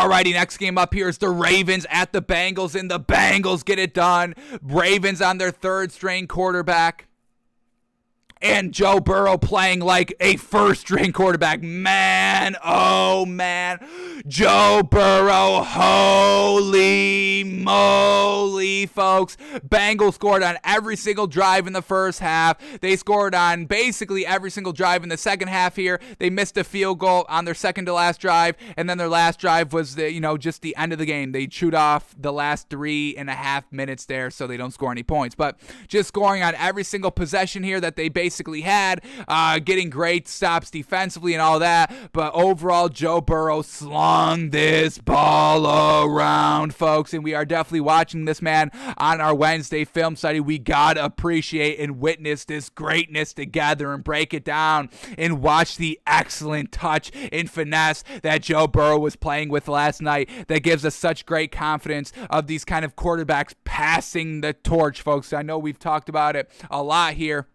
Alrighty, next game up here is the Ravens at the Bengals, and the Bengals get it done. Ravens on their third string quarterback. And Joe Burrow playing like a first-string quarterback. Man, oh man. Joe Burrow, holy moly, folks. Bengals scored on every single drive in the first half. They scored on basically every single drive in the second half here. They missed a field goal on their second to last drive, and then their last drive was just the end of the game. They chewed off the last 3.5 minutes there, so they don't score any points. But just scoring on every single possession here that they basically had, getting great stops defensively and all that. But overall, Joe Burrow slung this ball around, folks, and we are definitely watching this man on our Wednesday film study. We gotta appreciate and witness this greatness together and break it down and watch the excellent touch and finesse that Joe Burrow was playing with last night. That gives us such great confidence of these kind of quarterbacks passing the torch, folks. I know we've talked about it a lot here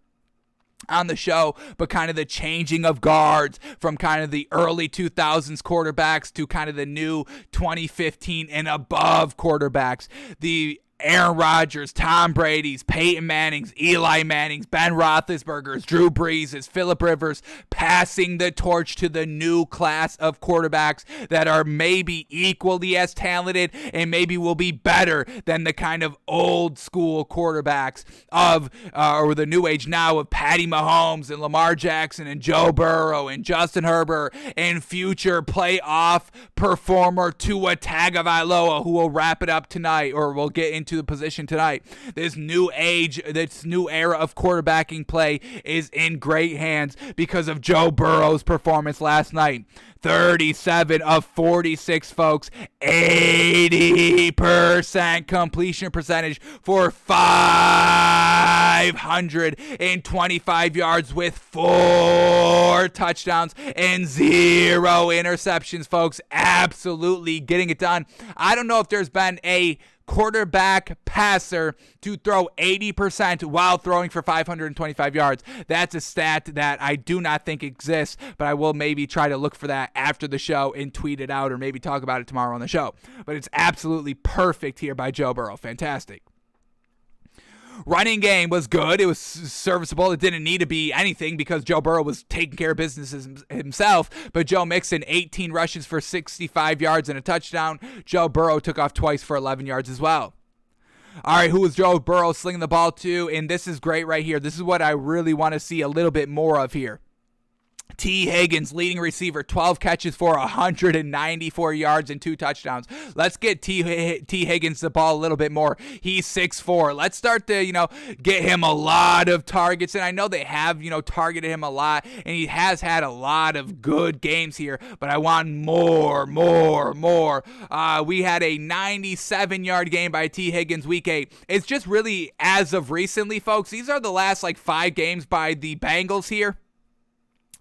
on the show, but kind of the changing of guards from kind of the early 2000s quarterbacks to kind of the new 2015 and above quarterbacks. The Aaron Rodgers, Tom Brady's, Peyton Manning's, Eli Manning's, Ben Roethlisberger's, Drew Brees', Phillip Rivers, passing the torch to the new class of quarterbacks that are maybe equally as talented and maybe will be better than the kind of old school quarterbacks of, or the new age now of Patty Mahomes and Lamar Jackson and Joe Burrow and Justin Herbert and future playoff performer Tua Tagovailoa, who will wrap it up tonight or will get into the position tonight. This new age, this new era of quarterbacking play is in great hands because of Joe Burrow's performance last night. 37 of 46, folks. 80% completion percentage for 525 yards with 4 touchdowns and 0 interceptions, folks. Absolutely getting it done. I don't know if there's been a quarterback passer to throw 80% while throwing for 525 yards. That's a stat that I do not think exists, but I will maybe try to look for that after the show and tweet it out or maybe talk about it tomorrow on the show. But it's absolutely perfect here by Joe Burrow. Fantastic. Running game was good. It was serviceable. It didn't need to be anything because Joe Burrow was taking care of business himself. But Joe Mixon, 18 rushes for 65 yards and a touchdown. Joe Burrow took off twice for 11 yards as well. All right, who was Joe Burrow slinging the ball to? And this is great right here. This is what I really want to see a little bit more of here. T. Higgins, leading receiver, 12 catches for 194 yards and 2 touchdowns. Let's get T. Higgins the ball a little bit more. He's 6'4". Let's start to, get him a lot of targets. And I know they have, targeted him a lot. And he has had a lot of good games here. But I want more. We had a 97-yard game by T. Higgins week 8. It's just really, as of recently, folks, these are the last, 5 games by the Bengals here.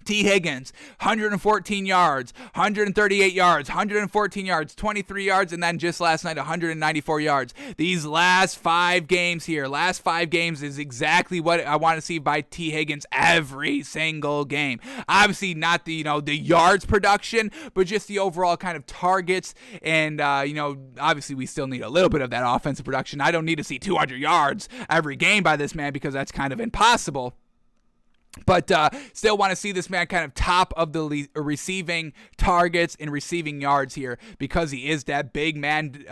T. Higgins, 114 yards, 138 yards, 114 yards, 23 yards, and then just last night, 194 yards. These last 5 games here, is exactly what I want to see by T. Higgins every single game. Obviously not the, the yards production, but just the overall kind of targets. And, obviously we still need a little bit of that offensive production. I don't need to see 200 yards every game by this man because that's kind of impossible. But still want to see this man kind of top of the receiving targets and receiving yards here because he is that big man,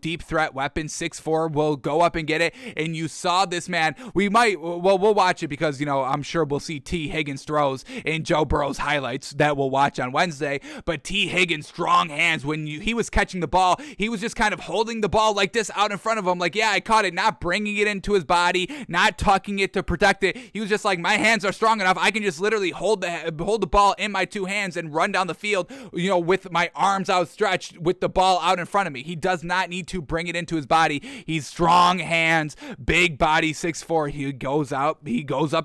deep threat weapon. 6'4", will go up and get it. And you saw this man. We'll watch it because, I'm sure we'll see T. Higgins throws in Joe Burrow's highlights that we'll watch on Wednesday. But T. Higgins, strong hands. When he was catching the ball, he was just kind of holding the ball like this out in front of him. Like, yeah, I caught it, not bringing it into his body, not tucking it to protect it. He was just like, my hands are strong enough. I can just literally hold the ball in my 2 hands and run down the field, with my arms outstretched with the ball out in front of me. He does not need to bring it into his body. He's strong hands, big body, 6'4". He goes up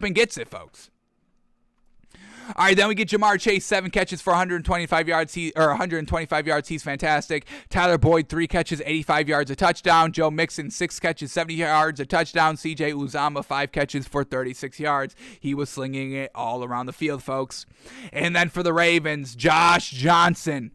and gets it, folks. All right, then we get Jamar Chase, 7 catches for 125 yards. 125 yards. He's fantastic. Tyler Boyd, 3 catches, 85 yards, a touchdown. Joe Mixon, 6 catches, 70 yards, a touchdown. C.J. Uzomah, 5 catches for 36 yards. He was slinging it all around the field, folks. And then for the Ravens, Josh Johnson,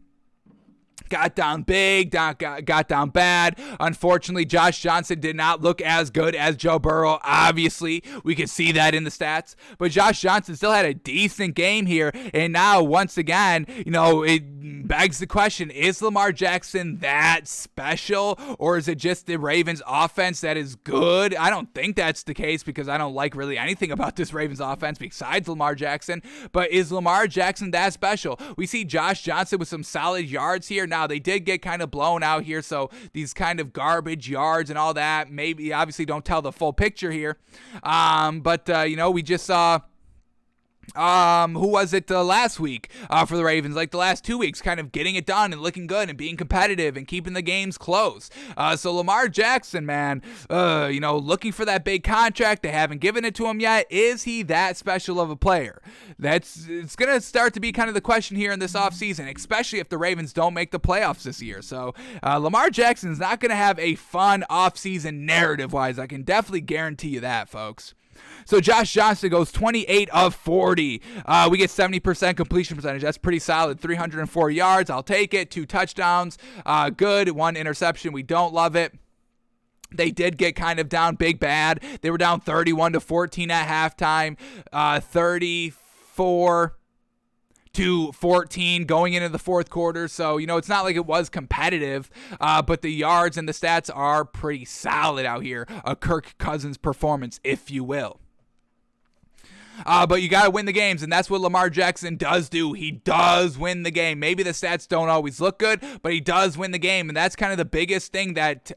Got down big, got down bad. Unfortunately, Josh Johnson did not look as good as Joe Burrow. Obviously, we can see that in the stats. But Josh Johnson still had a decent game here. And now, once again, it begs the question, is Lamar Jackson that special? Or is it just the Ravens offense that is good? I don't think that's the case because I don't like really anything about this Ravens offense besides Lamar Jackson. But is Lamar Jackson that special? We see Josh Johnson with some solid yards here. Now, they did get kind of blown out here, so these kind of garbage yards and all that maybe obviously don't tell the full picture here. But we just saw who was it last week for the Ravens, like the last 2 weeks, kind of getting it done and looking good and being competitive and keeping the games close. So Lamar Jackson, man, looking for that big contract. They haven't given it to him yet. Is he that special of a player? It's going to start to be kind of the question here in this offseason, especially if the Ravens don't make the playoffs this year. So Lamar Jackson is not going to have a fun offseason narrative-wise. I can definitely guarantee you that, folks. So Josh Johnson goes 28 of 40. We get 70% completion percentage. That's pretty solid. 304 yards. I'll take it. 2 touchdowns. Good. 1 interception. We don't love it. They did get kind of down big bad. They were down 31-14 at halftime. 34-14 going into the fourth quarter. So, it's not like it was competitive, but the yards and the stats are pretty solid out here. A Kirk Cousins performance, if you will. But you got to win the games, and that's what Lamar Jackson does do. He does win the game. Maybe the stats don't always look good, but he does win the game, and that's kind of the biggest thing that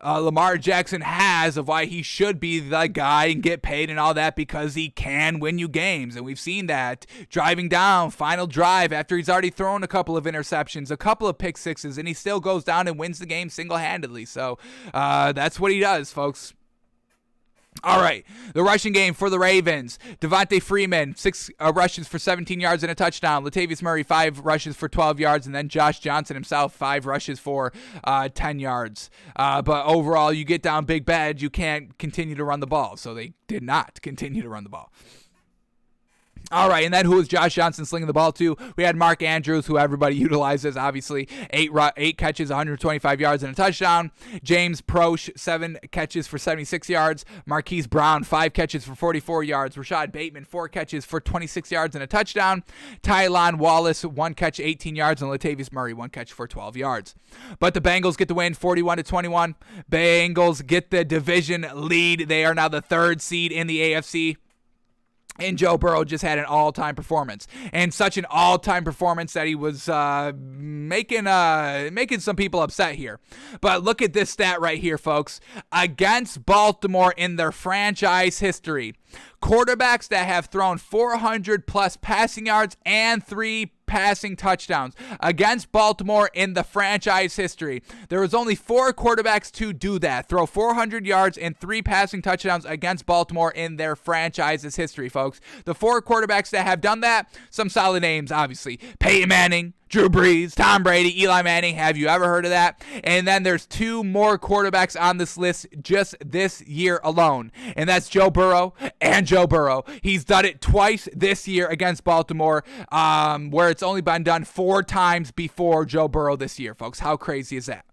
Lamar Jackson has of why he should be the guy and get paid and all that, because he can win you games, and we've seen that driving down, final drive after he's already thrown a couple of interceptions, a couple of pick sixes, and he still goes down and wins the game single-handedly. So that's what he does, folks. All right, the rushing game for the Ravens. Devontae Freeman, 6 rushes for 17 yards and a touchdown. Latavius Murray, 5 rushes for 12 yards. And then Josh Johnson himself, 5 rushes for 10 yards. But overall, you get down big bad, you can't continue to run the ball. So they did not continue to run the ball. All right, and then who was Josh Johnson slinging the ball to? We had Mark Andrews, who everybody utilizes, obviously. 8 catches, 125 yards, and a touchdown. James Proche, 7 catches for 76 yards. Marquise Brown, 5 catches for 44 yards. Rashad Bateman, 4 catches for 26 yards and a touchdown. Tylan Wallace, 1 catch, 18 yards, and Latavius Murray, 1 catch for 12 yards. But the Bengals get the win, 41-21. Bengals get the division lead. They are now the 3rd seed in the AFC. And Joe Burrow just had an all-time performance, and such an all-time performance that he was making some people upset here. But look at this stat right here, folks. Against Baltimore in their franchise history, quarterbacks that have thrown 400-plus passing yards and 3 passing touchdowns against Baltimore in the franchise history. There was only 4 quarterbacks to do that, throw 400 yards and 3 passing touchdowns against Baltimore in their franchise's history, folks. The 4 quarterbacks that have done that, some solid names, obviously. Peyton Manning, Drew Brees, Tom Brady, Eli Manning. Have you ever heard of that? And then there's 2 more quarterbacks on this list just this year alone, and that's Joe Burrow and Joe Burrow. He's done it twice this year against Baltimore, where it's only been done 4 times before Joe Burrow this year, folks. How crazy is that?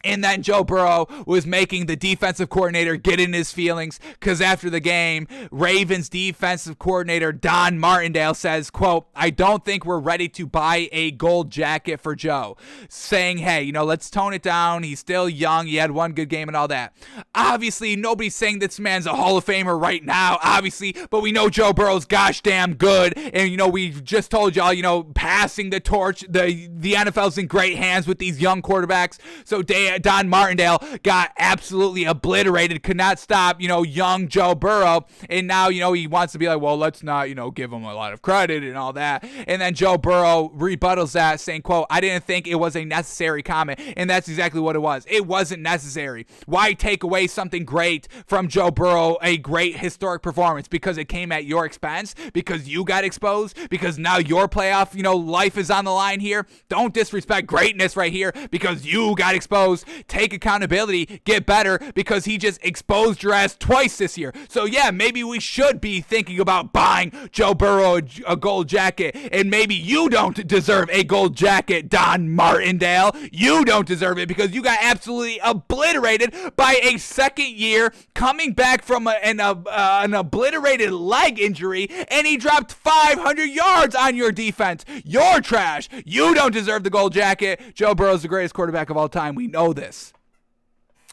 And then Joe Burrow was making the defensive coordinator get in his feelings, because after the game, Ravens defensive coordinator Don Martindale says, quote, "I don't think we're ready to buy a gold jacket for Joe," saying, hey, let's tone it down. He's still young. He had 1 good game and all that. Obviously, nobody's saying this man's a Hall of Famer right now, obviously, but we know Joe Burrow's gosh damn good. And, we've just told y'all, passing the torch, the NFL's in great hands with these young quarterbacks. So Don Martindale got absolutely obliterated, could not stop, young Joe Burrow. And now, he wants to be like, well, let's not, give him a lot of credit and all that. And then Joe Burrow rebuttals that, saying, quote, "I didn't think it was a necessary comment." And that's exactly what it was. It wasn't necessary. Why take away something great from Joe Burrow, a great historic performance, because it came at your expense, because you got exposed, because now your playoff, life is on the line here? Don't disrespect greatness right here because you got exposed. Bengals take accountability, get better, because he just exposed your ass twice this year. So yeah, maybe we should be thinking about buying Joe Burrow a gold jacket, and maybe you don't deserve a gold jacket, Don Martindale. You don't deserve it because you got absolutely obliterated by a second year coming back from an obliterated leg injury, and he dropped 500 yards on your defense. You're trash. You don't deserve the gold jacket. Joe Burrow's the greatest quarterback of all time. We know this.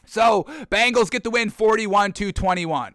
So, Bengals get the win 41-21.